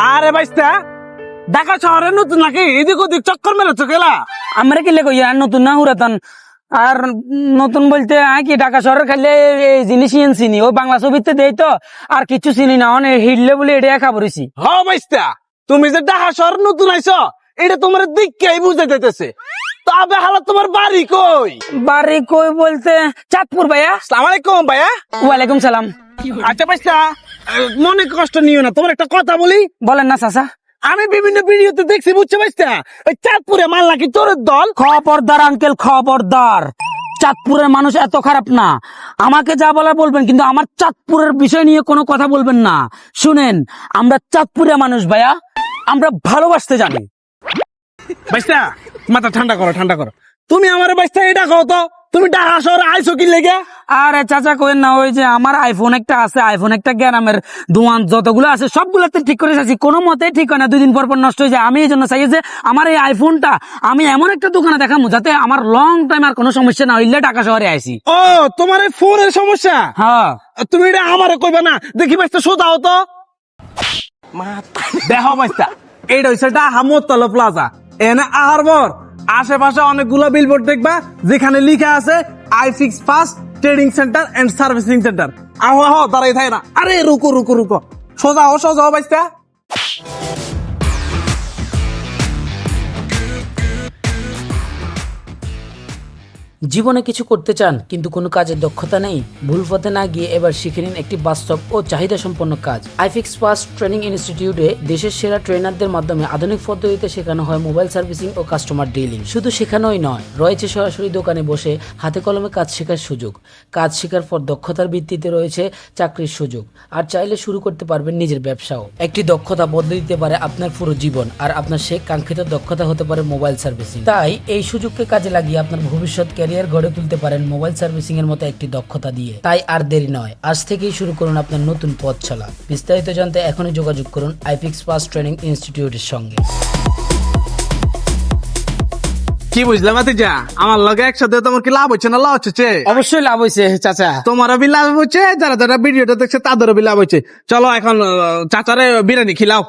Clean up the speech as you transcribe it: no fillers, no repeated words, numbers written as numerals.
আরে বাইস্তা ঢাকা শহরে নতুন নাকি এদিক ওদিক চক্কর মেরেছ গেলা? আমরা কি লেগো আর নতুন না হুরাতান আর নতুন বলতে কি ঢাকা শহরের খাইলে এই জিনিসই চিনি ওই বাংলা ছবিতে দেই তো আর কিছু চিনি না অনেক হিডলে বলে এটা খাবরিছি। হ বাইস্তা, তুমি যে ঢাকা শহর নতুন আইছো এটা তোমার দিককেই বুঝে দিতেছে। তবে হালা তোমার বাড়ি কই? বাড়ি কই বলতে চাঁদপুর ভাইয়া। আসসালামু আলাইকুম ভাইয়া। ওয়ালাইকুম সালাম। আচ্ছা বাইস্তা, মনে কষ্ট নিও না, তোমার একটা কথা বলি। বলেন না চাচা। আমি বিভিন্ন ভিডিওতে দেখছি বুঝছো বাইস্তা, ওই চাঁদপুরে মাল নাকি চোরের দল। খবরদার আঙ্কেল খবরদার, চাঁদপুরের মানুষ এত খারাপ না। আমাকে যা বলার বলবেন, কিন্তু আমার চাঁদপুরের বিষয় নিয়ে কোনো কথা বলবেন না। শুনেন, আমরা চাঁদপুরের মানুষ ভাইয়া, আমরা ভালোবাসতে জানি। বাইস্তা মাথা ঠান্ডা করো, ঠান্ডা করো। তুমি আমার বাইস্তা এটা কও তো, তুমি ঢাকা শহরে আইছো কি লেগে? আরে চাচা কইেন না, ওই যে আমার আইফোন একটা আছে, আইফোন একটা গ্রামের দোয়ান যতগুলো আছে সবগুলোতে ঠিক করে চাইছি, কোনো মতে ঠিক হয় না, 2 দিন পর পর নষ্ট হয়ে যায়। আমি এই জন্য চাই যে আমার এই আইফোনটা আমি এমন একটা দোকানে দেখাবো যাতে আমার লং টাইম আর কোনো সমস্যা না হইলে ঢাকা শহরে আইছি। ও তোমার এই ফোনের সমস্যা? হ্যাঁ তুমি এটা আমারে কইবা না, দেখি বাইস্তা সোজা হতো। দেখো বাইস্তা, এইটা হচ্ছে ঢাকা মোতলা প্লাজা। এনে আহার পর আশেপাশে অনেকগুলো বিলবোর্ড দেখবা যেখানে লিখা আছে iFix fast trading centre and servicing centre. আহ আহ দাঁড়াই থাকে না, আরে রুকো রুকো রুকো, সোজা হো সোজা হো বাইস্তা। জীবনে কিছু করতে চান কিন্তু কোনো কাজের দক্ষতা নেই? ভুল পথে না গিয়ে এবার শিখে নিন একটি বাস্তব ও চাহিদা সম্পন্ন কাজ। আইফিক্স ফাস্ট ট্রেনিং ইনস্টিটিউটে দেশের সেরা ট্রেনারদের মাধ্যমে আধুনিক পদ্ধতিতে শেখানো হয় মোবাইল সার্ভিসিং ও কাস্টমার ডিলিং। শুধু শেখানোই নয়, রয়েছে সরাসরি দোকানে বসে হাতে কলমে কাজ শেখার সুযোগ। কাজ শেখার পর দক্ষতার ভিত্তিতে রয়েছে চাকরির সুযোগ, আর চাইলে শুরু করতে পারবেন নিজের ব্যবসাও। একটি দক্ষতা বদলে দিতে পারে আপনার পুরো জীবন, আর আপনার সেই কাঙ্ক্ষিত দক্ষতা হতে পারে মোবাইল সার্ভিসিং। তাই এই সুযোগকে কাজে লাগিয়ে আপনার ভবিষ্যৎ ক্যারিয়ার গড়ে তুলতে পারেন মোবাইল সার্ভিসিং এর মতো একটি দক্ষতা দিয়ে। তাই আর দেরি নয়, আজ থেকেই শুরু করুন আপনার নতুন পথ চলা। বিস্তারিত জানতে এখনই যোগাযোগ করুন আইফিক্স ফাস্ট ট্রেনিং ইনস্টিটিউটের সঙ্গে। কি বুঝলাম যা আমার লগে একসাথে তোমার কি লাভ হচ্ছে না লাভ হচ্ছে? অবশ্যই লাভ হয়েছে চাচা। তোমারও বি লাভ হচ্ছে, যারা যারা ভিডিওটা দেখছে তাদেরও বি লাভ হচ্ছে। চলো এখন চাচারে বিরিয়ানি খিলাও।